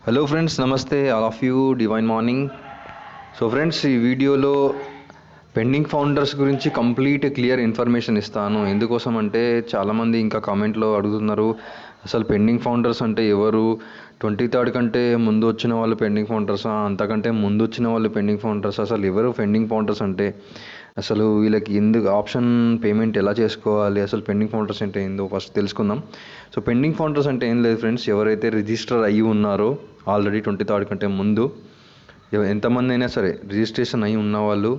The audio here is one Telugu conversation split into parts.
హలో ఫ్రెండ్స్, నమస్తే all of you. Divine morning. So friends, ఈ వీడియోలో పెండింగ్ ఫౌండర్స్ గురించి కంప్లీట్ క్లియర్ ఇన్ఫర్మేషన్ ఇస్తాను. ఎందుకోసం అంటే చాలామంది ఇంకా కామెంట్లో అడుగుతున్నారు, అసలు పెండింగ్ ఫౌండర్స్ అంటే ఎవరు, 23rd కంటే ముందు వచ్చిన వాళ్ళు పెండింగ్ ఫౌండర్సా, అంతకంటే ముందు వచ్చిన వాళ్ళు పెండింగ్ ఫౌండర్స్, అసలు ఎవరు పెండింగ్ ఫౌండర్స్ అంటే, అసలు వీళ్ళకి ఎందుకు ఆప్షన్ పేమెంట్ ఎలా చేసుకోవాలి, అసలు పెండింగ్ ఫౌండర్స్ అంటే ఏందో ఫస్ట్ తెలుసుకుందాం. సో పెండింగ్ ఫౌండర్స్ అంటే ఏం లేదు ఫ్రెండ్స్, ఎవరైతే రిజిస్టర్ అయ్యి ఉన్నారో ఆల్రెడీ 23rd కంటే ముందు, ఎంతమంది అయినా సరే రిజిస్ట్రేషన్ అయి ఉన్నవాళ్ళు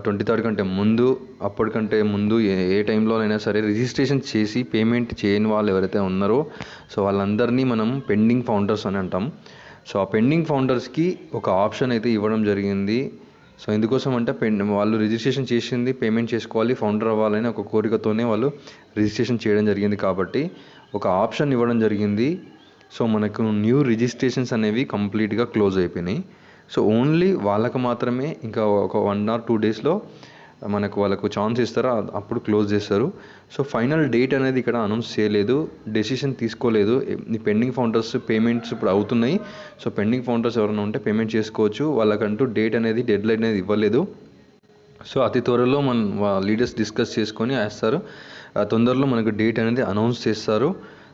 23rd కంటే ముందు, అప్పటికంటే ముందు ఏ టైంలోనైనా సరే రిజిస్ట్రేషన్ చేసి పేమెంట్ చేయని వాళ్ళు ఎవరైతే ఉన్నారో సో వాళ్ళందరినీ మనం పెండింగ్ ఫౌండర్స్ అని అంటాం. సో ఆ పెండింగ్ ఫౌండర్స్కి ఒక ఆప్షన్ అయితే ఇవ్వడం జరిగింది. సో ఎందుకోసం అంటే వాళ్ళు రిజిస్ట్రేషన్ చేసింది పేమెంట్ చేసుకోవాలి, ఫౌండర్ అవ్వాలని ఒక కోరికతోనే వాళ్ళు రిజిస్ట్రేషన్ చేయడం జరిగింది. కాబట్టి ఒక ఆప్షన్ ఇవ్వడం జరిగింది. సో మనకు న్యూ రిజిస్ట్రేషన్స్ అనేవి కంప్లీట్గా క్లోజ్ అయిపోయినాయి. సో ఓన్లీ వాళ్ళకు మాత్రమే ఇంకా ఒక 1 or 2 డేస్లో వాళ్ళకు ఛాన్స్ ఇస్తారు, అప్పుడు క్లోజ్ చేస్తారు. సో ఫైనల్ డేట్ అనేది ఇక్కడ అనౌన్స్ చేయలేదు, డెసిషన్ తీసుకోలేదు. ఈ పెండింగ్ ఫౌండర్స్ పేమెంట్స్ ఇప్పుడు అవుతున్నాయి. సో పెండింగ్ ఫౌండర్స్ ఎవరైనా ఉంటే పేమెంట్ చేసుకోవచ్చు. వాళ్ళకంటూ డేట్ అనేది డెడ్లైన్ అనేది ఇవ్వలేదు. సో అతి త్వరలో లీడర్స్ డిస్కస్ చేసుకొని వేస్తారు. తొందరలో మనకు డేట్ అనేది అనౌన్స్ చేస్తారు.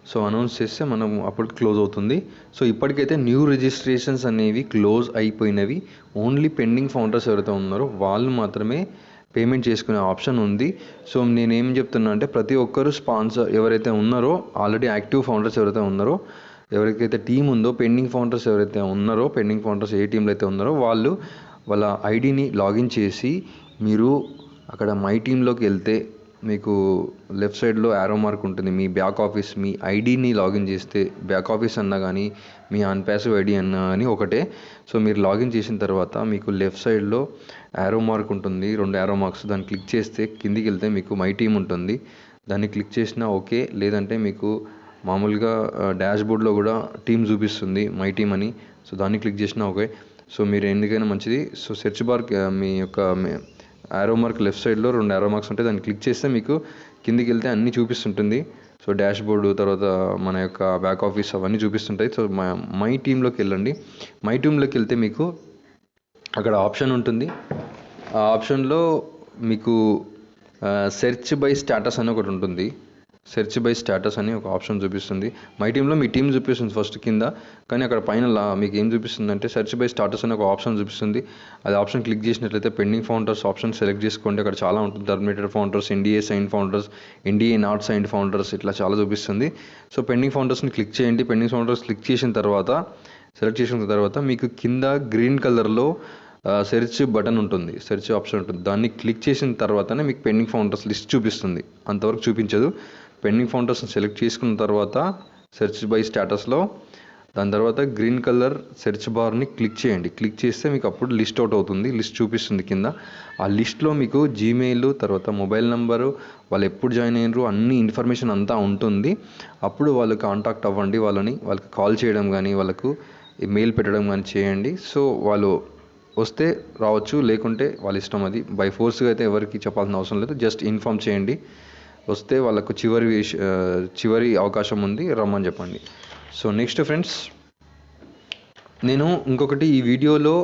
సో అనౌన్స్ చేస్తే మనం అప్పుడు క్లోజ్ అవుతుంది. సో ఇప్పటికైతే న్యూ రిజిస్ట్రేషన్స్ అనేవి క్లోజ్ అయిపోయినవి. ఓన్లీ పెండింగ్ ఫౌండర్స్ ఎవరైతే ఉన్నారో వాళ్ళు మాత్రమే పేమెంట్ చేసుకునే ఆప్షన్ ఉంది. సో నేనేం చెప్తున్నా అంటే ప్రతి ఒక్కరు స్పాన్సర్ ఎవరైతే ఉన్నారో, ఆల్రెడీ యాక్టివ్ ఫౌండర్స్ ఎవరైతే ఉన్నారో, ఎవరికైతే టీం ఉందో, పెండింగ్ ఫౌండర్స్ ఎవరైతే ఉన్నారో, పెండింగ్ ఫౌండర్స్ ఏ టీంలో అయితే ఉన్నారో వాళ్ళు వాళ్ళ ఐడిని లాగిన్ చేసి మీరు అక్కడ మై టీంలోకి వెళ్తే మీకు లెఫ్ట్ సైడ్లో యారో మార్క్ ఉంటుంది. మీ బ్యాక్ ఆఫీస్ మీ ఐడిని లాగిన్ చేస్తే, బ్యాక్ ఆఫీస్ అన్నా కానీ మీ అన్పాసివ్ ఐడి అన్నా కానీ ఒకటే. సో మీరు లాగిన్ చేసిన తర్వాత మీకు లెఫ్ట్ సైడ్లో యారో మార్క్ ఉంటుంది, 2 యారో మార్క్స్. దాన్ని క్లిక్ చేస్తే కిందికి వెళ్తే మీకు మై టీమ్ ఉంటుంది. దాన్ని క్లిక్ చేసినా ఓకే, లేదంటే మీకు మామూలుగా డాష్ బోర్డ్లో కూడా టీమ్ చూపిస్తుంది, మై టీమ్ అని. సో దాన్ని క్లిక్ చేసినా ఓకే. సో మీరు ఎందుకైనా మంచిది. సో సెర్చ్ బార్ మీ యొక్క యారో మార్క్ లెఫ్ట్ సైడ్లో 2 యారో మార్క్స్ ఉంటాయి, దాన్ని క్లిక్ చేస్తే మీకు కిందికి వెళ్తే అన్నీ చూపిస్తుంటుంది. సో డాష్ బోర్డు, తర్వాత మన యొక్క బ్యాక్ ఆఫీస్ అవన్నీ చూపిస్తుంటాయి. సో మై టీంలోకి వెళ్ళండి. మై టీంలోకి వెళ్తే మీకు అక్కడ ఆప్షన్ ఉంటుంది. ఆ ఆప్షన్లో మీకు సెర్చ్ బై స్టేటస్ అని ఒకటి ఉంటుంది. సెర్చ్ బై స్టేటస్ అని ఒక ఆప్షన్ చూపిస్తుంది. మై టీంలో మీ టీం చూపిస్తుంది ఫస్ట్ కింద, కానీ అక్కడ పైన మీకు ఏం చూపిస్తుంది అంటే సెర్చ్ బై స్టాటస్ అని ఒక ఆప్షన్ చూపిస్తుంది. అది ఆప్షన్ క్లిక్ చేసినట్లయితే పెండింగ్ ఫౌండర్స్ ఆప్షన్ సెలెక్ట్ చేసుకోండి. అక్కడ చాలా ఉంటుంది, terminated founders, NDA sign founders, NDA not signed founders, ఇట్లా చాలా చూపిస్తుంది. సో పెండింగ్ ఫౌండర్స్ని క్లిక్ చేయండి. పెండింగ్ ఫౌండర్స్ క్లిక్ చేసిన తర్వాత, సెలెక్ట్ చేసిన తర్వాత మీకు కింద గ్రీన్ కలర్లో సెర్చ్ బటన్ ఉంటుంది, సెర్చ్ ఆప్షన్ ఉంటుంది. దాన్ని క్లిక్ చేసిన తర్వాతనే మీకు పెండింగ్ ఫౌండర్స్ లిస్ట్ చూపిస్తుంది, అంతవరకు చూపించదు. పెండింగ్ ఫౌండర్స్ని సెలెక్ట్ చేసుకున్న తర్వాత సెర్చ్ బై స్టేటస్లో, దాని తర్వాత గ్రీన్ కలర్ సెర్చ్ బార్ని క్లిక్ చేయండి. క్లిక్ చేస్తే మీకు అప్పుడు లిస్ట్ అవుట్ అవుతుంది, లిస్ట్ చూపిస్తుంది కింద. ఆ లిస్ట్లో మీకు జీమెయిల్, తర్వాత మొబైల్ నెంబరు, వాళ్ళు ఎప్పుడు జాయిన్ అయ్యారు, అన్ని ఇన్ఫర్మేషన్ అంతా ఉంటుంది. అప్పుడు వాళ్ళు కాంటాక్ట్ అవ్వండి, వాళ్ళకి కాల్ చేయడం కానీ, వాళ్ళకు మెయిల్ పెట్టడం కానీ చేయండి. సో వాళ్ళు వస్తే రావచ్చు, లేకుంటే వాళ్ళ ఇష్టం. అది బై ఫోర్స్గా అయితే ఎవరికి చెప్పాల్సిన అవసరం లేదు, జస్ట్ ఇన్ఫామ్ చేయండి. వస్తే వాళ్ళకు చివరి అవకాశం ఉంది, రమ్మని చెప్పండి. సో నెక్స్ట్ ఫ్రెండ్స్, నేను ఇంకొకటి ఈ వీడియోలో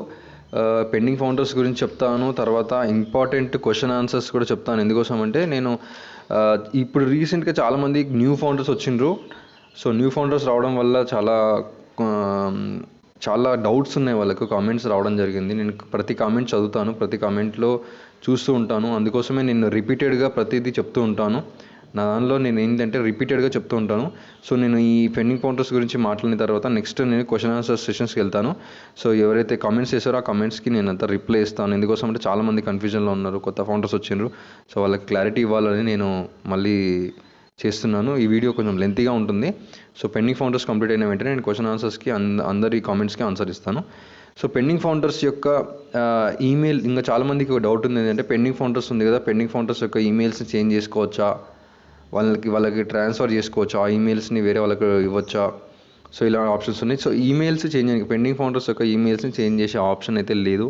పెండింగ్ ఫౌండర్స్ గురించి చెప్తాను, తర్వాత ఇంపార్టెంట్ క్వశ్చన్ ఆన్సర్స్ కూడా చెప్తాను. ఎందుకోసం అంటే నేను ఇప్పుడు రీసెంట్గా చాలామంది న్యూ ఫౌండర్స్ వచ్చిండ్రు. సో న్యూ ఫౌండర్స్ రావడం వల్ల చాలా డౌట్స్ ఉన్నాయి, వాళ్ళకు కామెంట్స్ రావడం జరిగింది. నేను ప్రతి కామెంట్ చదువుతాను, ప్రతి కామెంట్లో చూస్తూ ఉంటాను. అందుకోసమే నేను రిపీటెడ్గా ప్రతిదీ చెప్తూ ఉంటాను. నా దానిలో నేను ఏంటంటే రిపీటెడ్గా చెప్తూ ఉంటాను. సో నేను ఈ పెండింగ్ ఫౌండర్స్ గురించి మాట్లాడిన తర్వాత నెక్స్ట్ నేను క్వశ్చన్ ఆన్సర్ సెషన్స్కి వెళ్తాను. సో ఎవరైతే కామెంట్స్ చేశారో ఆ కామెంట్స్కి నేను అంతా రిప్లై ఇస్తాను. ఎందుకోసం అంటే చాలామంది కన్ఫ్యూజన్లో ఉన్నారు, కొత్త ఫౌండర్స్ వచ్చిండ్రు. సో వాళ్ళకి క్లారిటీ ఇవ్వాలని నేను మళ్ళీ చేస్తున్నాను. ఈ వీడియో కొంచెం లెంతీగా ఉంటుంది. సో పెండింగ్ ఫౌండర్స్ కంప్లీట్ అయిన వెంటనే నేను క్వశ్చన్ ఆన్సర్స్కి అందరి కామెంట్స్కి ఆన్సర్ ఇస్తాను. సో పెండింగ్ ఫౌండర్స్ యొక్క ఈమెయిల్, ఇంకా చాలామందికి ఒక డౌట్ ఉంది ఏంటంటే పెండింగ్ ఫౌండర్స్ ఉంది కదా, పెండింగ్ ఫౌండర్స్ యొక్క ఈమెయిల్స్ని చేంజ్ చేసుకోవచ్చా, వాళ్ళకి ట్రాన్స్ఫర్ చేసుకోవచ్చా, ఆ ఈమెయిల్స్ని వేరే వాళ్ళకి ఇవ్వచ్చా. సో ఇలా ఆప్షన్స్ ఉన్నాయి. సో ఈమెయిల్స్ చేంజ్ చేయడానికి పెండింగ్ ఫౌండర్స్ యొక్క ఈమెయిల్స్ని చేంజ్ చేసే ఆప్షన్ అయితే లేదు.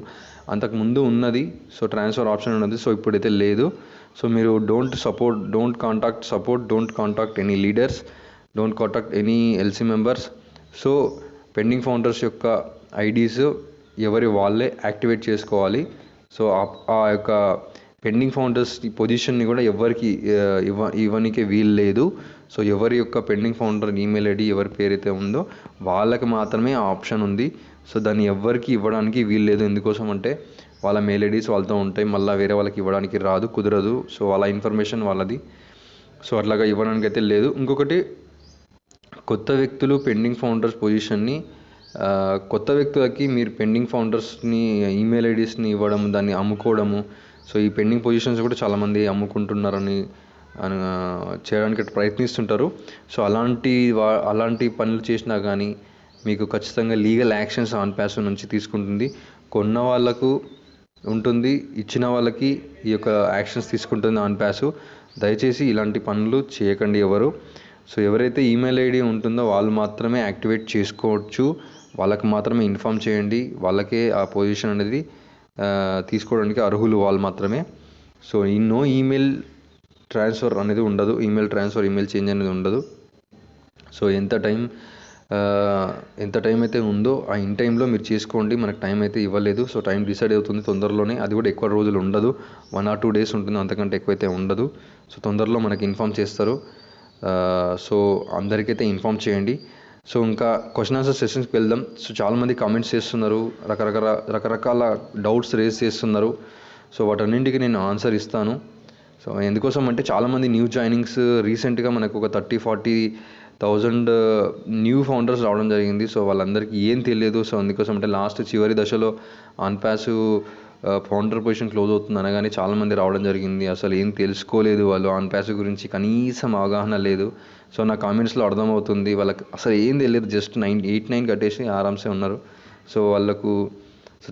అంతకుముందు ఉన్నది, సో ట్రాన్స్ఫర్ ఆప్షన్ ఉన్నది, సో ఇప్పుడైతే లేదు. సో మీరు don't contact any leaders, don't contact any LC members. So pending founders యొక్క ఐడీస్ ఎవరి వాళ్ళే యాక్టివేట్ చేసుకోవాలి. సో ఆ యొక్క పెండింగ్ ఫౌండర్స్ పొజిషన్ని కూడా ఎవరికి ఇవ్వడానికి వీలు లేదు. సో ఎవరి యొక్క పెండింగ్ ఫౌండర్ ఈమెయిల్ ఐడి ఎవరి పేరైతే ఉందో వాళ్ళకి మాత్రమే ఆ ఆప్షన్ ఉంది. సో దాన్ని ఎవరికి ఇవ్వడానికి వీలు లేదు. ఎందుకోసం అంటే వాళ్ళ మెయిల్ ఐడీస్ వాళ్ళతో ఉంటాయి, మళ్ళీ వేరే వాళ్ళకి ఇవ్వడానికి కుదరదు. సో వాళ్ళ ఇన్ఫర్మేషన్ వాళ్ళది. సో అట్లాగా ఇవ్వడానికి అయితే లేదు. ఇంకొకటి, కొత్త వ్యక్తులు పెండింగ్ ఫౌండర్స్ పొజిషన్ని కొత్త వ్యక్తులకి మీరు పెండింగ్ ఫౌండర్స్ని ఈమెయిల్ ఐడీస్ని ఇవ్వడం, దాన్ని అమ్ముకోవడము. సో ఈ పెండింగ్ పొజిషన్స్ కూడా చాలామంది అమ్ముకుంటున్నారని చేయడానికి ప్రయత్నిస్తుంటారు. సో అలాంటి పనులు చేసినా కానీ మీకు ఖచ్చితంగా లీగల్ యాక్షన్స్ ఆన్పాస్ నుంచి తీసుకుంటుంది. కొన్న వాళ్ళకు ఉంటుంది, ఇచ్చిన వాళ్ళకి ఈ యొక్క యాక్షన్స్ తీసుకుంటుంది ఆన్పాస్. దయచేసి ఇలాంటి పనులు చేయకండి ఎవరు. సో ఎవరైతే ఈమెయిల్ ఐడి ఉంటుందో వాళ్ళు మాత్రమే యాక్టివేట్ చేసుకోవచ్చు, వాళ్ళకి మాత్రమే ఇన్ఫామ్ చేయండి. వాళ్ళకే ఆ పొజిషన్ అనేది తీసుకోవడానికి అర్హులు వాళ్ళు మాత్రమే. సో నో ఈమెయిల్ ట్రాన్స్ఫర్ అనేది ఉండదు, ఈమెయిల్ ట్రాన్స్ఫర్, ఈమెయిల్ చేంజ్ అనేది ఉండదు. సో ఎంత టైం అయితే ఉందో ఆ ఇన్ టైంలో మీరు చేసుకోండి. మనకు టైం అయితే ఇవ్వలేదు. సో టైం డిసైడ్ అవుతుంది తొందరలోనే. అది కూడా ఎక్కువ రోజులు ఉండదు, 1 or 2 days ఉంటుంది, అంతకంటే ఎక్కువైతే ఉండదు. సో తొందరలో మనకి ఇన్ఫామ్ చేస్తారు. సో అందరికైతే ఇన్ఫామ్ చేయండి. సో ఇంకా క్వశ్చన్ ఆన్సర్ సెషన్స్కి వెళ్దాం. సో చాలామంది కామెంట్స్ చేస్తున్నారు, రకరకాల డౌట్స్ రేస్ చేస్తున్నారు. సో వాటన్నింటికి నేను ఆన్సర్ ఇస్తాను. సో ఎందుకోసం అంటే చాలామంది న్యూ జాయినింగ్స్ రీసెంట్గా మనకు ఒక 30,000-40,000 న్యూ ఫౌండర్స్ రావడం జరిగింది. సో వాళ్ళందరికీ ఏం తెలియదు. సో అందుకోసం అంటే లాస్ట్ చివరి దశలో ఆన్పాస్ ఫౌండర్ పొజిషన్ క్లోజ్ అవుతుంది అనగానే చాలామంది రావడం జరిగింది. అసలు ఏం తెలుసుకోలేదు, వాళ్ళు ఆన్పాస్ గురించి కనీసం అవగాహన లేదు. సో నా కామెంట్స్లో అర్థమవుతుంది వాళ్ళకి అసలు ఏం తెలియదు, జస్ట్ 8-9 కట్టేసి ఆరామ్సే ఉన్నారు. సో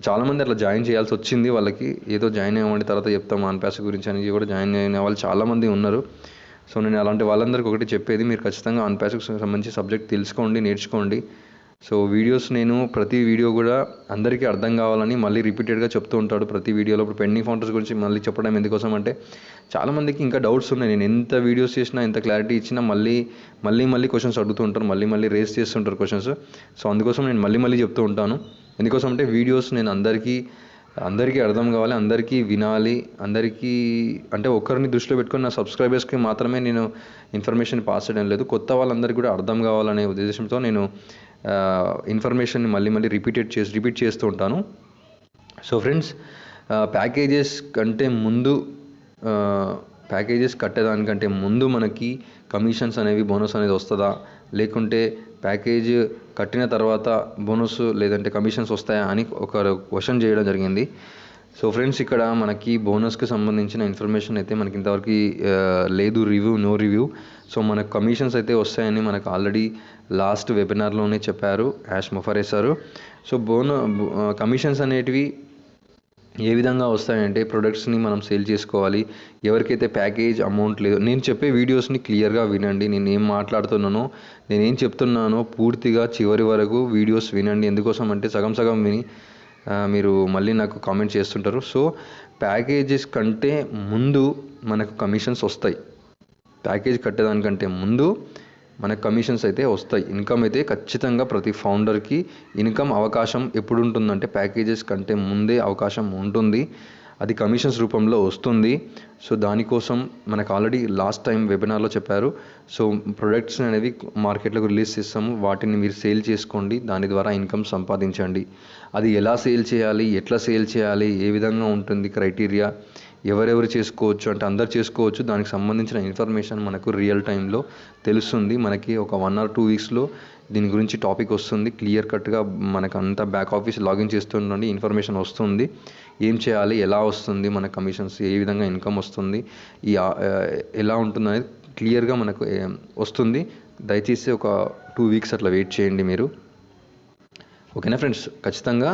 చాలామంది అట్లా జాయిన్ చేయాల్సి వచ్చింది. వాళ్ళకి ఏదో జాయిన్ అవ్వండి తర్వాత చెప్తాం ఆన్పాస్ గురించి అని కూడా జాయిన్ అయిన వాళ్ళు చాలామంది ఉన్నారు. సో నేను అలాంటి వాళ్ళందరికీ ఒకటి చెప్పేది, మీరు ఖచ్చితంగా ఆన్పాస్కి సంబంధించి సబ్జెక్ట్ తెలుసుకోండి, నేర్చుకోండి. సో వీడియోస్ నేను ప్రతి వీడియో కూడా అందరికీ అర్థం కావాలని మళ్ళీ రిపీటెడ్గా చెప్తూ ఉంటాడు ప్రతి వీడియోలో. ఇప్పుడు పెండింగ్ ఫౌండర్స్ గురించి మళ్ళీ చెప్పడం ఎందుకోసం అంటే చాలామందికి ఇంకా డౌట్స్ ఉన్నాయి. నేను ఎంత వీడియోస్ చేసినా, ఎంత క్లారిటీ ఇచ్చినా మళ్ళీ క్వశ్చన్స్ అడుగుతూ ఉంటారు, మళ్ళీ రేస్ చేస్తుంటారు క్వశ్చన్స్. సో అందుకోసం నేను మళ్ళీ చెప్తూ ఉంటాను. ఎందుకోసం అంటే వీడియోస్ నేను అందరికీ అర్థం కావాలి, అందరికీ వినాలి, అందరికీ అంటే ఒకరిని దృష్టిలో పెట్టుకొని నా సబ్స్క్రైబర్స్కి మాత్రమే నేను ఇన్ఫర్మేషన్ పాస్ చేయడం లేదు, కొత్త వాళ్ళందరికీ కూడా అర్థం కావాలనే ఉద్దేశంతో నేను ఇన్ఫర్మేషన్ని మళ్ళీ రిపీట్ చేస్తూ ఉంటాను. సో ఫ్రెండ్స్, ప్యాకేజెస్ కట్టేదానికంటే ముందు మనకి కమిషన్స్ అనేవి, బోనస్ అనేది వస్తుందా, లేకుంటే ప్యాకేజ్ కట్టిన తర్వాత బోనస్ లేదంటే కమిషన్స్ వస్తాయా అని ఒక క్వశ్చన్ చేయడం జరిగింది. సో ఫ్రెండ్స్, ఇక్కడ మనకి బోనస్కి సంబంధించిన ఇన్ఫర్మేషన్ అయితే మనకి ఇంతవరకు లేదు, నో రివ్యూ. సో మనకు కమిషన్స్ అయితే వస్తాయని మనకు ఆల్రెడీ లాస్ట్ వెబినార్లోనే చెప్పారు యాష్ మొఫరే సారు. సో కమిషన్స్ అనేటివి ఏ విధంగా వస్తాయంటే, ప్రొడక్ట్స్ని మనం సేల్ చేసుకోవాలి. ఎవరికైతే ప్యాకేజ్ అమౌంట్ లేదు, నేను చెప్పే వీడియోస్ని క్లియర్గా వినండి. నేను ఏం మాట్లాడుతున్నానో, నేనేం చెప్తున్నానో పూర్తిగా చివరి వరకు వీడియోస్ వినండి. ఎందుకోసం అంటే సగం విని మీరు మళ్ళీ నాకు కామెంట్ చేస్తుంటారు. సో ప్యాకేజెస్ కంటే ముందు మనకు కమిషన్స్ వస్తాయి. ప్యాకేజ్ కట్టేదానికంటే ముందు మనకు కమిషన్స్ అయితే వస్తాయి. ఇన్కమ్ అయితే ఖచ్చితంగా ప్రతి ఫౌండర్కి ఇన్కమ్ అవకాశం ఎప్పుడు ఉంటుందంటే ప్యాకేజెస్ కంటే ముందే అవకాశం ఉంటుంది. అది కమిషన్స్ రూపంలో వస్తుంది. సో దానికోసం మనకు ఆల్రెడీ లాస్ట్ టైం వెబినార్లో చెప్పారు. సో ప్రొడక్ట్స్ అనేవి మార్కెట్లోకి రిలీజ్ చేస్తాము, వాటిని మీరు సేల్ చేసుకోండి, దాని ద్వారా ఇన్కమ్ సంపాదించండి. అది ఎలా సేల్ చేయాలి, ఎట్లా సేల్ చేయాలి, ఏ విధంగా ఉంటుంది క్రైటీరియా, ఎవరెవరు చేసుకోవచ్చు అంటే అందరు చేసుకోవచ్చు. దానికి సంబంధించిన ఇన్ఫర్మేషన్ మనకు రియల్ టైంలో తెలుస్తుంది. మనకి ఒక 1 or 2 weeksలో దీని గురించి టాపిక్ వస్తుంది. క్లియర్ కట్గా మనకు అంతా బ్యాక్ ఆఫీస్ లాగిన్ చేస్తుండండి, ఇన్ఫర్మేషన్ వస్తుంది. ఏం చేయాలి, ఎలా వస్తుంది మన కమిషన్స్, ఏ విధంగా ఇన్కమ్ వస్తుంది, ఎలా ఉంటుంది అనేది క్లియర్గా మనకు వస్తుంది. దయచేసి ఒక 2 weeks అట్లా వెయిట్ చేయండి మీరు. ఓకేనా ఫ్రెండ్స్? ఖచ్చితంగా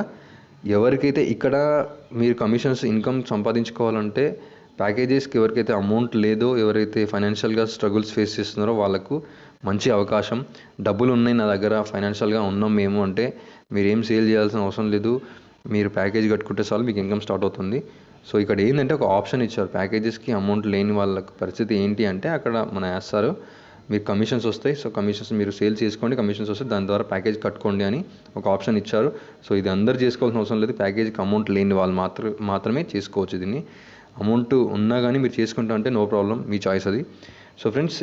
ఎవరికైతే ఇక్కడ మీరు కమిషన్స్ ఇన్కమ్ సంపాదించుకోవాలంటే ప్యాకేజెస్కి ఎవరికైతే అమౌంట్ లేదో, ఎవరైతే ఫైనాన్షియల్గా స్ట్రగుల్స్ ఫేస్ చేస్తున్నారో వాళ్ళకు మంచి అవకాశం. డబ్బులు ఉన్నాయి నా దగ్గర, ఫైనాన్షియల్గా ఉన్నాం మేము అంటే మీరేం సేల్ చేయాల్సిన అవసరం లేదు, మీరు ప్యాకేజ్ కట్టుకుంటే చాలు మీకు ఇన్కమ్ స్టార్ట్ అవుతుంది. సో ఇక్కడ ఏంటంటే ఒక ఆప్షన్ ఇచ్చారు, ప్యాకేజెస్కి అమౌంట్ లేని వాళ్ళకి పరిస్థితి ఏంటి అంటే అక్కడ మన వేస్తారు మీకు కమిషన్స్ వస్తాయి. సో కమిషన్స్ మీరు సేల్ చేసుకోండి, కమిషన్స్ వస్తాయి, దాని ద్వారా ప్యాకేజ్ కట్టుకోండి అని ఒక ఆప్షన్ ఇచ్చారు. సో ఇది అందరు చేసుకోవాల్సిన అవసరం లేదు, ప్యాకేజ్కి అమౌంట్ లేని వాళ్ళు మాత్రమే చేసుకోవచ్చు దీన్ని. అమౌంట్ ఉన్నా కానీ మీరు చేసుకుంటా అంటే నో ప్రాబ్లం, మీ చాయిస్ అది. సో ఫ్రెండ్స్,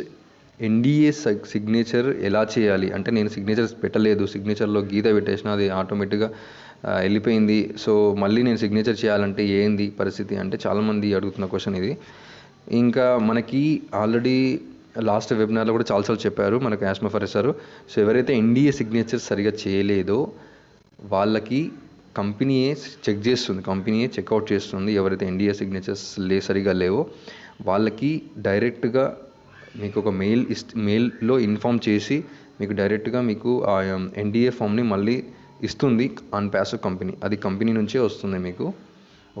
ఎన్డీఏ సిగ్నేచర్ ఎలా చేయాలి అంటే, నేను సిగ్నేచర్ పెట్టలేదు, సిగ్నేచర్లో గీత పెట్టేసిన, అది ఆటోమేటిక్గా వెళ్ళిపోయింది. సో మళ్ళీ నేను సిగ్నేచర్ చేయాలంటే ఏంది పరిస్థితి అంటే చాలామంది అడుగుతున్న క్వశ్చన్ ఇది. ఇంకా మనకి ఆల్రెడీ లాస్ట్ వెబినార్లో కూడా చాలాసార్లు చెప్పారు మనకు యాస్మా ఫరేజ్ సార్. సో ఎవరైతే ఎన్డీఏ సిగ్నేచర్ సరిగా చేయలేదో వాళ్ళకి కంపెనీయే చెక్ చేస్తుంది, కంపెనీయే చెక్అవుట్ చేస్తుంది. ఎవరైతే ఎన్డీఏ సిగ్నేచర్స్ సరిగా లేవో వాళ్ళకి డైరెక్ట్గా మీకు ఒక మెయిల్లో ఇన్ఫామ్ చేసి మీకు డైరెక్ట్గా మీకు ఆ ఎన్డీఏ ఫామ్ని మళ్ళీ ఇస్తుంది ఆన్ ప్యాసివ్ కంపెనీ. అది కంపెనీ నుంచే వస్తుంది మీకు.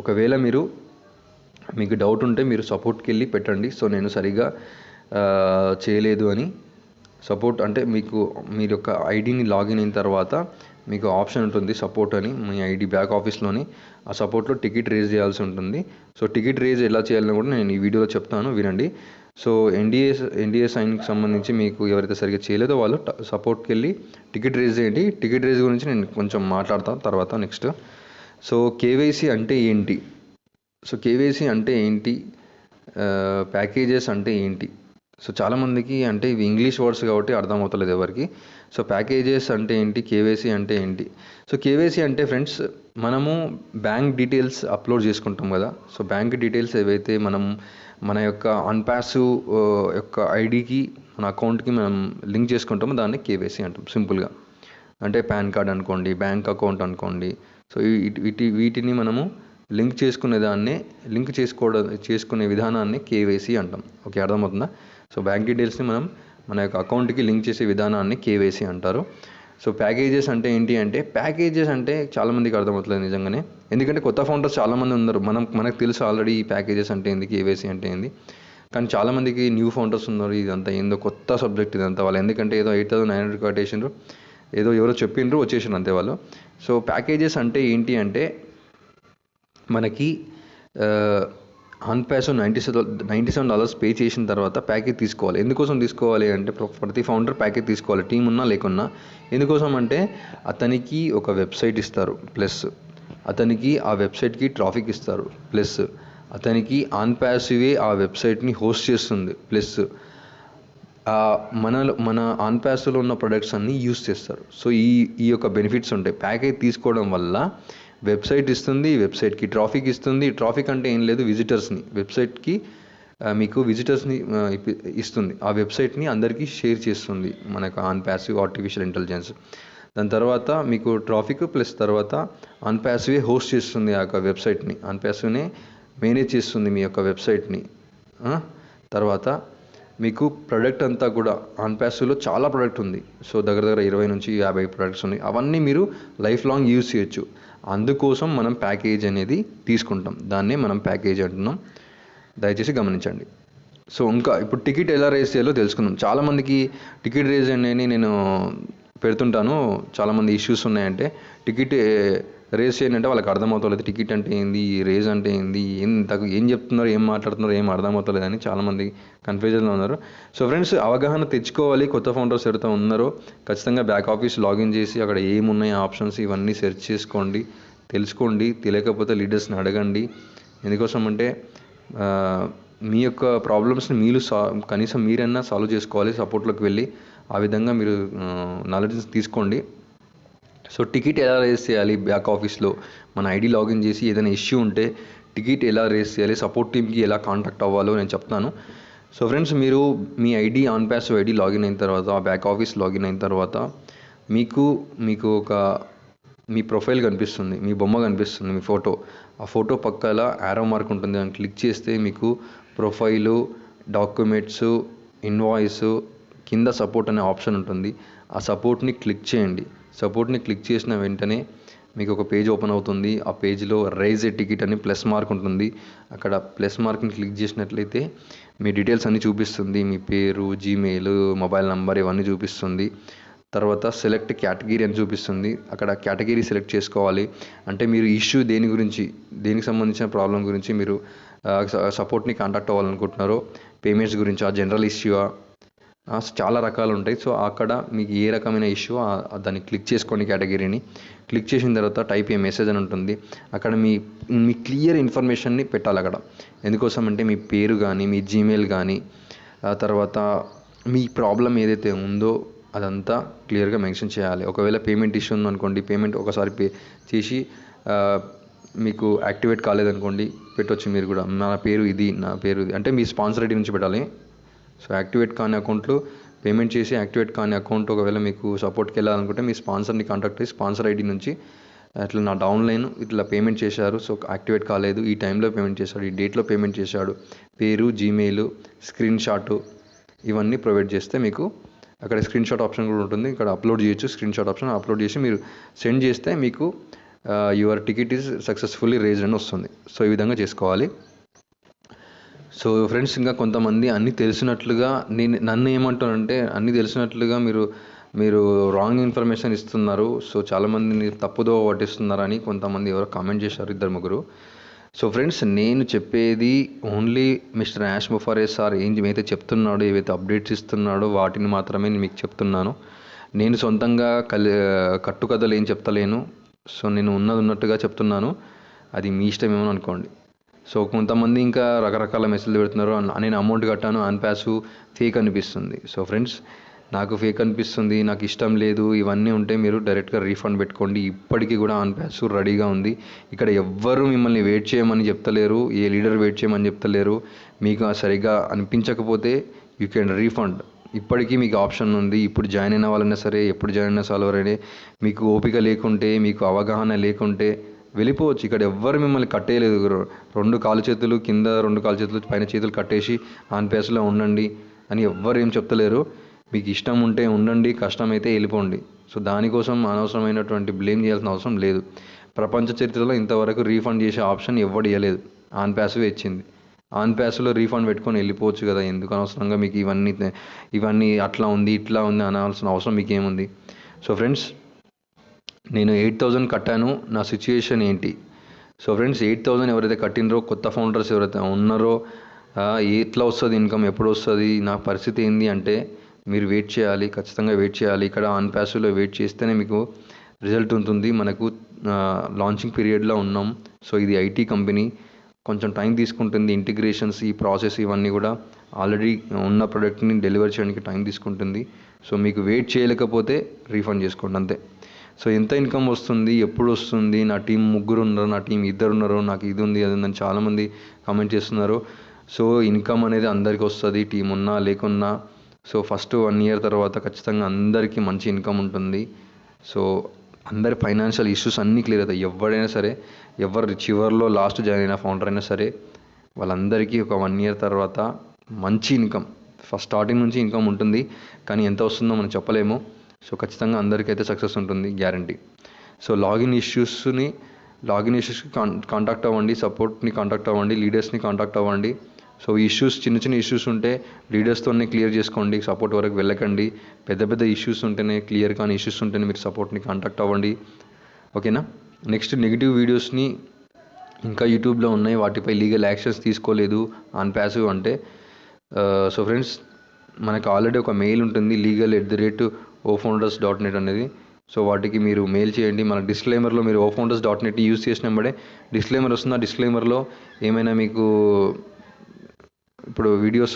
ఒకవేళ మీకు డౌట్ ఉంటే మీరు సపోర్ట్కి వెళ్ళి పెట్టండి. సో నేను సరిగా చేయలేదు అని. సపోర్ట్ అంటే మీరు యొక్క ఐడిని లాగిన్ అయిన తర్వాత మీకు ఆప్షన్ ఉంటుంది సపోర్ట్ అని, మీ ఐడి బ్యాక్ ఆఫీస్లోని. ఆ సపోర్ట్లో టికెట్ రేజ్ చేయాల్సి ఉంటుంది. సో టికెట్ రేజ్ ఎలా చేయాలని కూడా నేను ఈ వీడియోలో చెప్తాను, వినండి. సో ఎన్డీఏ సైన్కి సంబంధించి మీకు ఎవరైతే సరిగ్గా చేయలేదో వాళ్ళు సపోర్ట్కి వెళ్ళి టికెట్ రేజ్ చేయండి. టికెట్ రేజ్ గురించి నేను కొంచెం మాట్లాడతాను తర్వాత నెక్స్ట్. సో కేవైసీ అంటే ఏంటి, సో కేవైసీ అంటే ఏంటి, ప్యాకేజెస్ అంటే ఏంటి. సో చాలామందికి అంటే ఇవి ఇంగ్లీష్ వర్డ్స్ కాబట్టి అర్థమవుతలేదు ఎవరికి. సో ప్యాకేజెస్ అంటే ఏంటి, కేవైసీ అంటే ఏంటి. సో కేవైసీ అంటే ఫ్రెండ్స్, మనము బ్యాంక్ డీటెయిల్స్ అప్లోడ్ చేసుకుంటాం కదా. సో బ్యాంక్ డీటెయిల్స్ ఏవైతే మన యొక్క అన్పాసివ్ యొక్క ఐడికి, మన అకౌంట్కి మనం లింక్ చేసుకుంటామో దాన్ని కేవైసీ అంటాం సింపుల్గా. అంటే పాన్ కార్డ్ అనుకోండి, బ్యాంక్ అకౌంట్ అనుకోండి. సో వీటిని మనము లింక్ చేసుకునే విధానాన్ని కేవైసీ అంటాం. ఓకే, అర్థమవుతుందా. సో బ్యాంక్ డీటెయిల్స్ని మనం మన యొక్క అకౌంట్కి లింక్ చేసే విధానాన్ని కేవైసీ అంటారు. సో ప్యాకేజెస్ అంటే ఏంటి అంటే, ప్యాకేజెస్ అంటే చాలామందికి అర్థమవుతలేదు నిజంగానే. ఎందుకంటే కొత్త ఫౌండర్స్ చాలామంది ఉన్నారు, మనకు తెలుసు ఆల్రెడీ ఈ ప్యాకేజెస్ అంటే ఏంది, కేవైసీ అంటే ఏంది. కానీ చాలామందికి న్యూ ఫౌండర్స్ ఉన్నారు, ఇదంతా ఏందో కొత్త సబ్జెక్ట్ ఇదంతా. వాళ్ళు ఎందుకంటే ఏదో 8,900 కట్టేసిండ్రు, ఏదో ఎవరో చెప్పిండ్రు వచ్చేసిండ్రు అంతే వాళ్ళు. సో ప్యాకేజెస్ అంటే ఏంటి అంటే, మనకి అన్పాసివ్ $97 పే చేసిన తర్వాత ప్యాకేజ్ తీసుకోవాలి. ఎందుకోసం తీసుకోవాలి అంటే, ప్రతి ఫౌండర్ ప్యాకేజ్ తీసుకోవాలి, టీం ఉన్నా లేకున్నా. ఎందుకోసం అంటే అతనికి ఒక వెబ్సైట్ ఇస్తారు, ప్లస్ అతనికి ఆ వెబ్సైట్కి ట్రాఫిక్ ఇస్తారు, ప్లస్ అతనికి అన్పాసివే ఆ వెబ్సైట్ని హోస్ట్ చేస్తుంది, ప్లస్ మన అన్పాసివ్లో ఉన్న ప్రొడక్ట్స్ అన్నీ యూస్ చేస్తారు. సో ఈ యొక్క బెనిఫిట్స్ ఉంటాయి. ప్యాకేజ్ తీసుకోవడం వల్ల వెబ్సైట్ ఇస్తుంది, వెబ్సైట్కి ట్రాఫిక్ ఇస్తుంది. ట్రాఫిక్ అంటే ఏం లేదు, విజిటర్స్ని, వెబ్సైట్కి మీకు విజిటర్స్ని ఇస్తుంది. ఆ వెబ్సైట్ని అందరికీ షేర్ చేస్తుంది మనకు అన్పాసివ్ ఆర్టిఫిషియల్ ఇంటెలిజెన్స్. దాని తర్వాత మీకు ట్రాఫిక్ ప్లస్ తర్వాత అన్పాసివే హోస్ట్ చేస్తుంది ఆ యొక్క వెబ్సైట్ని, అన్పాసివ్నే మేనేజ్ చేస్తుంది మీ యొక్క వెబ్సైట్ని. తర్వాత మీకు ప్రొడక్ట్ అంతా కూడా అన్పాసివ్లో చాలా ప్రొడక్ట్ ఉంది. సో దగ్గర 20 నుంచి 50 ప్రొడక్ట్స్ ఉన్నాయి. అవన్నీ మీరు లైఫ్ లాంగ్ యూజ్ చేయొచ్చు. అందుకోసం మనం ప్యాకేజ్ అనేది తీసుకుంటాం, దాన్నే మనం ప్యాకేజ్ అంటున్నాం, దయచేసి గమనించండి. సో ఇంకా ఇప్పుడు టికెట్ ఎలా రేస్ చేయాలో తెలుసుకుందాం. చాలామందికి టికెట్ రేజ్ అనేది నేను పెడుతుంటాను, చాలామంది ఇష్యూస్ ఉన్నాయంటే టికెట్ రేస్ చేయండి అంటే వాళ్ళకి అర్థమవుతలేదు. టికెట్ అంటే ఏంది, రేజ్ అంటే ఏంది, ఏం చెప్తున్నారు, ఏం మాట్లాడుతున్నారు, ఏం అర్థమవుతలేదు అని చాలామంది కన్ఫ్యూజన్లో ఉన్నారు. సో ఫ్రెండ్స్, అవగాహన తెచ్చుకోవాలి. కొత్త ఫౌండర్స్ ఎవరైతే ఉన్నారో ఖచ్చితంగా బ్యాక్ ఆఫీస్ లాగిన్ చేసి అక్కడ ఏమున్నాయి ఆప్షన్స్ ఇవన్నీ సెర్చ్ చేసుకోండి, తెలుసుకోండి. తెలియకపోతే లీడర్స్ని అడగండి. ఎందుకోసం అంటే మీ యొక్క ప్రాబ్లమ్స్ని కనీసం మీరైనా సాల్వ్ చేసుకోవాలి సపోర్ట్లోకి వెళ్ళి. ఆ విధంగా మీరు నాలెడ్జ్ తీసుకోండి. సో టికెట్ ఎలా రేస్ చేయాలి, బ్యాక్ ఆఫీస్లో మన ఐడి లాగిన్ చేసి ఏదైనా ఇష్యూ ఉంటే టికెట్ ఎలా రేస్ చేయాలి, సపోర్ట్ టీమ్కి ఎలా కాంటాక్ట్ అవ్వాలో నేను చెప్తాను. సో ఫ్రెండ్స్, మీరు మీ ఐడి అన్పాసివ్ ఐడి లాగిన్ అయిన తర్వాత, బ్యాక్ ఆఫీస్ లాగిన్ అయిన తర్వాత మీకు మీ ప్రొఫైల్ కనిపిస్తుంది, మీ బొమ్మ కనిపిస్తుంది, మీ ఫోటో. ఆ ఫోటో పక్కల యారో మార్క్ ఉంటుంది, దాన్ని క్లిక్ చేస్తే మీకు ప్రొఫైలు, డాక్యుమెంట్స్, ఇన్వాయిస్, కింద సపోర్ట్ అనే ఆప్షన్ ఉంటుంది. ఆ సపోర్ట్ని క్లిక్ చేయండి. సపోర్ట్ని క్లిక్ చేసిన వెంటనే మీకు ఒక పేజ్ ఓపెన్ అవుతుంది. ఆ పేజ్లో రైజ్ ఏ టికెట్ అని ప్లస్ మార్క్ ఉంటుంది. అక్కడ ప్లస్ మార్క్ని క్లిక్ చేసినట్లయితే మీ డీటెయిల్స్ అన్నీ చూపిస్తుంది, మీ పేరు, జీమెయిల్, మొబైల్ నెంబర్ ఇవన్నీ చూపిస్తుంది. తర్వాత సెలెక్ట్ కేటగిరీ అని చూపిస్తుంది. అక్కడ కేటగిరీ సెలెక్ట్ చేసుకోవాలి. అంటే మీరు ఇష్యూ దేనికి సంబంధించిన ప్రాబ్లం గురించి మీరు సపోర్ట్ని కాంటాక్ట్ అవ్వాలనుకుంటున్నారో, పేమెంట్స్ గురించా, జనరల్ ఇష్యూవా, చాలా రకాలు ఉంటాయి. సో అక్కడ మీకు ఏ రకమైన ఇష్యూ దాన్ని క్లిక్ చేసుకోండి, కేటగిరీని క్లిక్ చేసిన తర్వాత టైప్ ఏ మెసేజ్ అని ఉంటుంది. అక్కడ మీ క్లియర్ ఇన్ఫర్మేషన్ని పెట్టాలి అక్కడ. ఎందుకోసం అంటే మీ పేరు కానీ, మీ జీమెయిల్ కానీ, ఆ తర్వాత మీ ప్రాబ్లం ఏదైతే ఉందో అదంతా క్లియర్గా మెన్షన్ చేయాలి. ఒకవేళ పేమెంట్ ఇష్యూ ఉందనుకోండి, పేమెంట్ ఒకసారి పే చేసి మీకు యాక్టివేట్ కాలేదనుకోండి, పెట్టవచ్చు మీరు కూడా. నా పేరు ఇది అంటే మీ స్పాన్సర్ ఐడి నుంచి పెట్టాలి. సో యాక్టివేట్ కాని అకౌంట్లు పేమెంట్ చేసి యాక్టివేట్ కాని అకౌంట్ ఒకవేళ మీకు సపోర్ట్కి వెళ్ళాలనుకుంటే మీ స్పాన్సర్ని కాంటాక్ట్ చేసి స్పాన్సర్ ఐడి నుంచి అట్లా నా డౌన్లైన్ ఇట్లా పేమెంట్ చేశారు, సో యాక్టివేట్ కాలేదు, ఈ టైంలో పేమెంట్ చేశాడు, ఈ డేట్లో పేమెంట్ చేశాడు, పేరు, జీమెయిల్, స్క్రీన్ షాట్ ఇవన్నీ ప్రొవైడ్ చేస్తే మీకు అక్కడ స్క్రీన్ షాట్ ఆప్షన్ కూడా ఉంటుంది. ఇక్కడ అప్లోడ్ చేయొచ్చు. స్క్రీన్ షాట్ ఆప్షన్ అప్లోడ్ చేసి మీరు సెండ్ చేస్తే మీకు your ticket is successfully raised అని వస్తుంది. సో ఈ విధంగా చేసుకోవాలి. సో ఫ్రెండ్స్, ఇంకా కొంతమంది అన్నీ తెలిసినట్లుగా నన్ను ఏమంటానంటే అన్నీ తెలిసినట్లుగా మీరు రాంగ్ ఇన్ఫర్మేషన్ ఇస్తున్నారు, సో చాలామందిని తప్పుదో పట్టిస్తున్నారని కొంతమంది ఎవరో కామెంట్ చేశారు, 2-3. సో ఫ్రెండ్స్, నేను చెప్పేది ఓన్లీ మిస్టర్ యాష్ ముఫారే సార్ ఏమైతే చెప్తున్నాడో, ఏవైతే అప్డేట్స్ ఇస్తున్నాడో వాటిని మాత్రమే నేను మీకు చెప్తున్నాను. నేను సొంతంగా కట్టుకథలు ఏం చెప్తలేను. సో నేను ఉన్నట్టుగా చెప్తున్నాను. అది మీ ఇష్టం ఏమో అనుకోండి. సో కొంతమంది ఇంకా రకరకాల మెసేజ్లు పెడుతున్నారు. నేను అమౌంట్ కట్టాను, అన్పాస్ ఫేక్ అనిపిస్తుంది. సో ఫ్రెండ్స్, నాకు ఫేక్ అనిపిస్తుంది, నాకు ఇష్టం లేదు, ఇవన్నీ ఉంటే మీరు డైరెక్ట్గా రీఫండ్ పెట్టుకోండి. ఇప్పటికీ కూడా అన్పాస్ రెడీగా ఉంది. ఇక్కడ ఎవ్వరు మిమ్మల్ని వెయిట్ చేయమని చెప్తలేరు, ఏ లీడర్ వెయిట్ చేయమని చెప్తలేరు. మీకు సరిగ్గా అనిపించకపోతే యూ కెన్ రీఫండ్. ఇప్పటికీ మీకు ఆప్షన్ ఉంది. ఇప్పుడు జాయిన్ అయిన వాళ్ళైనా సరే, ఎప్పుడు జాయిన్ అయిన సాల్వరైనా, మీకు ఓపిక లేకుంటే, మీకు అవగాహన లేకుంటే వెళ్ళిపోవచ్చు. ఇక్కడ ఎవ్వరు మిమ్మల్ని కట్టేయలేదు. 2 కాలు చేతులు కింద, 2 కాలు చేతులు పైన చేతులు కట్టేసి అన్పాస్లో ఉండండి అని ఎవ్వరు ఏం చెప్తలేరు. మీకు ఇష్టం ఉంటే ఉండండి, కష్టమైతే వెళ్ళిపోండి. సో దానికోసం అనవసరమైనటువంటి బ్లేమ్ చేయాల్సిన అవసరం లేదు. ప్రపంచ చరిత్రలో ఇంతవరకు రీఫండ్ చేసే ఆప్షన్ ఎవ్వడు ఇవ్వలేదు, ఆన్పాస్వే ఇచ్చింది. ఆన్పాస్లో రీఫండ్ పెట్టుకొని వెళ్ళిపోవచ్చు కదా. ఎందుకు అనవసరంగా మీకు ఇవన్నీ అట్లా ఉంది ఇట్లా ఉంది అనాల్సిన అవసరం మీకు ఏముంది? సో ఫ్రెండ్స్, నేను 8,000 కట్టాను, నా సిచ్యుయేషన్ ఏంటి? సో ఫ్రెండ్స్, 8,000 ఎవరైతే కట్టినరో, కొత్త ఫౌండర్స్ ఎవరైతే ఉన్నారో, ఎట్లా వస్తుంది ఇన్కమ్, ఎప్పుడు వస్తుంది, నా పరిస్థితి ఏంది అంటే మీరు వెయిట్ చేయాలి, ఖచ్చితంగా వెయిట్ చేయాలి. ఇక్కడ అన్పాస్లో వెయిట్ చేస్తేనే మీకు రిజల్ట్ ఉంటుంది. మనకు లాంచింగ్ పీరియడ్లో ఉన్నాం. సో ఇది ఐటీ కంపెనీ, కొంచెం టైం తీసుకుంటుంది. ఇంటిగ్రేషన్స్, ఈ ప్రాసెస్ ఇవన్నీ కూడా ఆల్రెడీ ఉన్న ప్రోడక్ట్ని డెలివర్ చేయడానికి టైం తీసుకుంటుంది. సో మీకు వెయిట్ చేయలేకపోతే రీఫండ్ చేసుకోండి అంతే. సో ఎంత ఇన్కమ్ వస్తుంది, ఎప్పుడు వస్తుంది, నా టీం 3 ఉన్నారు, నా టీం 2 ఉన్నారు, నాకు ఇది ఉంది అది ఉందని చాలామంది కామెంట్ చేస్తున్నారు. సో ఇన్కమ్ అనేది అందరికీ వస్తుంది, టీం ఉన్నా లేకున్నా. సో ఫస్ట్ 1 ఇయర్ తర్వాత ఖచ్చితంగా అందరికీ మంచి ఇన్కమ్ ఉంటుంది. సో అందరి ఫైనాన్షియల్ ఇష్యూస్ అన్నీ క్లియర్ అవుతాయి. ఎవరైనా సరే, ఎవరు చివరిలో లాస్ట్ జాయిన్ అయిన ఫౌండర్ అయినా సరే, వాళ్ళందరికీ ఒక 1 ఇయర్ తర్వాత మంచి ఇన్కమ్, ఫస్ట్ స్టార్టింగ్ నుంచి ఇన్కమ్ ఉంటుంది. కానీ ఎంత వస్తుందో మనం చెప్పలేము. సో ఖచ్చితంగా అందరికైతే సక్సెస్ ఉంటుంది, గ్యారంటీ. సో లాగిన్ ఇష్యూస్కి కాంటాక్ట్ అవ్వండి, సపోర్ట్ని కాంటాక్ట్ అవ్వండి, లీడర్స్ని కాంటాక్ట్ అవ్వండి. సో ఇష్యూస్, చిన్న ఇష్యూస్ ఉంటే లీడర్స్తోనే క్లియర్ చేసుకోండి, సపోర్ట్ వరకు వెళ్ళకండి. పెద్ద ఇష్యూస్ ఉంటేనే, క్లియర్ కానీ ఇష్యూస్ ఉంటేనే మీరు సపోర్ట్ని కాంటాక్ట్ అవ్వండి. ఓకేనా? నెక్స్ట్, నెగిటివ్ వీడియోస్ని ఇంకా యూట్యూబ్లో ఉన్నాయి, వాటిపై లీగల్ యాక్షన్స్ తీసుకోలేదు అన్పాసివ్ అంటే. సో ఫ్రెండ్స్, మనకు ఆల్రెడీ ఒక మెయిల్ ఉంటుంది, legal@ofounders.net అనేది. సో వాటికి మీరు మెయిల్ చేయండి. మన డిస్క్లైమర్లో మీరు ofounders.net యూజ్ చేసినప్పుడే డిస్క్లైమర్ వస్తుంది. ఆ డిస్క్లైమర్లో ఏమైనా మీకు ఇప్పుడు వీడియోస్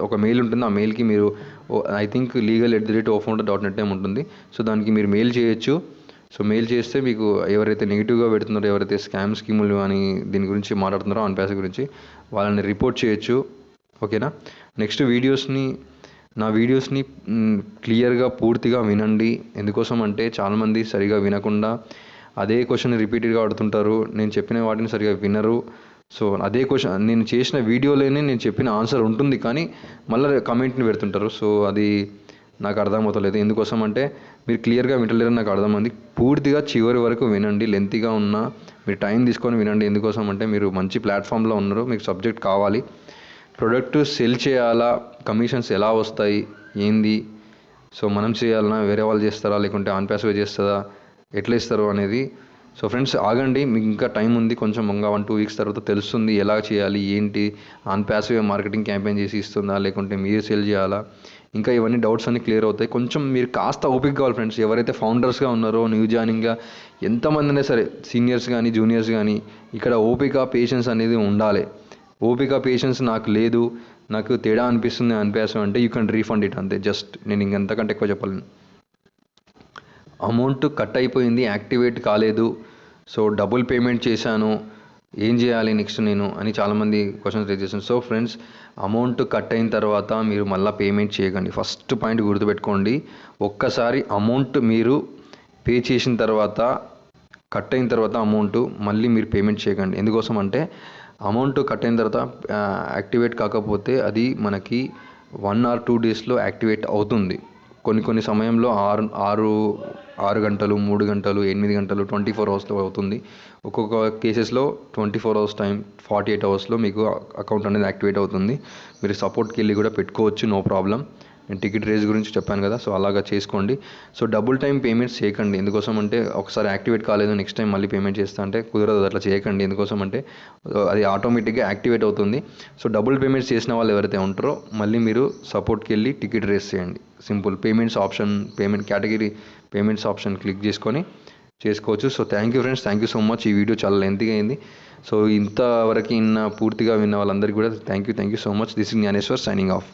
ఒక మెయిల్ ఉంటుంది, ఆ మెయిల్కి మీరు ఐ థింక్ legal@ofounders.net ఉంటుంది. సో దానికి మీరు మెయిల్ చేయొచ్చు. సో మెయిల్ చేస్తే మీకు ఎవరైతే నెగిటివ్గా పెడుతున్నారో, ఎవరైతే స్కామ్ స్కీములు అని దీని గురించి మాట్లాడుతున్నారో అన్పాస్ గురించి, వాళ్ళని రిపోర్ట్ చేయొచ్చు. ఓకేనా? నెక్స్ట్, నా వీడియోస్ని క్లియర్గా పూర్తిగా వినండి. ఎందుకోసం అంటే చాలామంది సరిగా వినకుండా అదే క్వశ్చన్ రిపీటెడ్గా అడుగుతుంటారు, నేను చెప్పిన వాటిని సరిగా వినరు. సో అదే క్వశ్చన్ నేను చేసిన వీడియోలోనే నేను చెప్పిన ఆన్సర్ ఉంటుంది, కానీ మళ్ళీ కమెంట్ని పెడుతుంటారు. సో అది నాకు అర్థమవుతలేదు. ఎందుకోసం అంటే మీరు క్లియర్గా వింటలేరని నాకు అర్థమైంది. పూర్తిగా చివరి వరకు వినండి, లెంతీగా ఉన్నా మీరు టైం తీసుకొని వినండి. ఎందుకోసం అంటే మీరు మంచి ప్లాట్ఫామ్లో ఉన్నారు, మీకు సబ్జెక్ట్ కావాలి. ప్రొడక్ట్ సెల్ చేయాలా, కమిషన్స్ ఎలా వస్తాయి, ఏంది, సో మనం చేయాలన్నా, వేరే వాళ్ళు చేస్తారా, లేకుంటే ఆన్పాస్వే చేస్తుందా, ఎట్లా ఇస్తారు అనేది సో ఫ్రెండ్స్ ఆగండి, మీకు ఇంకా టైం ఉంది కొంచెం, ఇంకా 1-2 వీక్స్ తర్వాత తెలుస్తుంది ఎలా చేయాలి ఏంటి, ఆన్ ప్యాసివ్ మార్కెటింగ్ క్యాంపెయిన్ చేసి ఇస్తుందా లేకుంటే మీరు సేల్ చేయాలా, ఇంకా ఇవన్నీ డౌట్స్ అన్ని క్లియర్ అవుతాయి. కొంచెం మీరు కాస్త ఓపిక కావాలి ఫ్రెండ్స్. ఎవరైతే ఫౌండర్స్గా ఉన్నారో న్యూ జాయినింగ్గా ఎంతమంది అయినా సరే, సీనియర్స్ కానీ జూనియర్స్ కానీ, ఇక్కడ ఓపిక పేషెన్స్ అనేది ఉండాలి. ఓపిక పేషెన్స్ నాకు లేదు, నాకు తేడా అనిపిస్తుంది అనిపేసం అంటే యూ కెన్ రీఫండ్ ఇట్ అంతే. జస్ట్ నేను ఇంకెంతకంటే ఎక్కువ చెప్పలేను. అమౌంట్ కట్ అయిపోయింది, యాక్టివేట్ కాలేదు, సో డబుల్ పేమెంట్ చేశాను, ఏం చేయాలి నెక్స్ట్ నేను అని చాలామంది క్వశ్చన్స్ రేజ్ చేశాను. సో ఫ్రెండ్స్, అమౌంట్ కట్ అయిన తర్వాత మీరు మళ్ళీ పేమెంట్ చేయకండి. ఫస్ట్ పాయింట్ గుర్తుపెట్టుకోండి. ఒక్కసారి అమౌంట్ మీరు పే చేసిన తర్వాత, కట్ అయిన తర్వాత అమౌంట్ మళ్ళీ మీరు పేమెంట్ చేయకండి. ఎందుకోసం అంటే అమౌంట్ కట్ అయిన తర్వాత యాక్టివేట్ కాకపోతే అది మనకి 1 or 2 డేస్లో యాక్టివేట్ అవుతుంది. కొన్ని సమయంలో 6 గంటలు, 3 గంటలు, 8 గంటలు, 24 అవర్స్లో అవుతుంది. ఒక్కొక్క కేసెస్లో 24 అవర్స్ టైం, 48 అవర్స్లో మీకు అకౌంట్ అనేది యాక్టివేట్ అవుతుంది. మీరు సపోర్ట్కి వెళ్ళి కూడా పెట్టుకోవచ్చు, నో ప్రాబ్లం. నేను టికెట్ రేస్ గురించి చెప్పాను కదా, సో అలాగా చేసుకోండి. సో డబుల్ టైం పేమెంట్స్ చేయకండి. ఎందుకోసం అంటే ఒకసారి యాక్టివేట్ కాలేదు, నెక్స్ట్ టైం మళ్ళీ పేమెంట్ చేస్తా అంటే కుదరదు, అట్లా చేయకండి. ఎందుకోసం అంటే అది ఆటోమేటిక్గా యాక్టివేట్ అవుతుంది. సో డబుల్ పేమెంట్స్ చేసిన వాళ్ళు ఎవరైతే ఉంటారో మళ్ళీ మీరు సపోర్ట్కి వెళ్ళి టికెట్ రేస్ చేయండి. Simple. Payments option, payment category payments option click చేసుకొని చేసుకోవచ్చు. So thank you friends, thank you so much. ఈ వీడియో చాలా లెంతీగా అయింది. సో ఇంతవరకు పూర్తిగా విన్న వాళ్ళందరికీ కూడా thank you so much. This is Gnaneshwar signing of.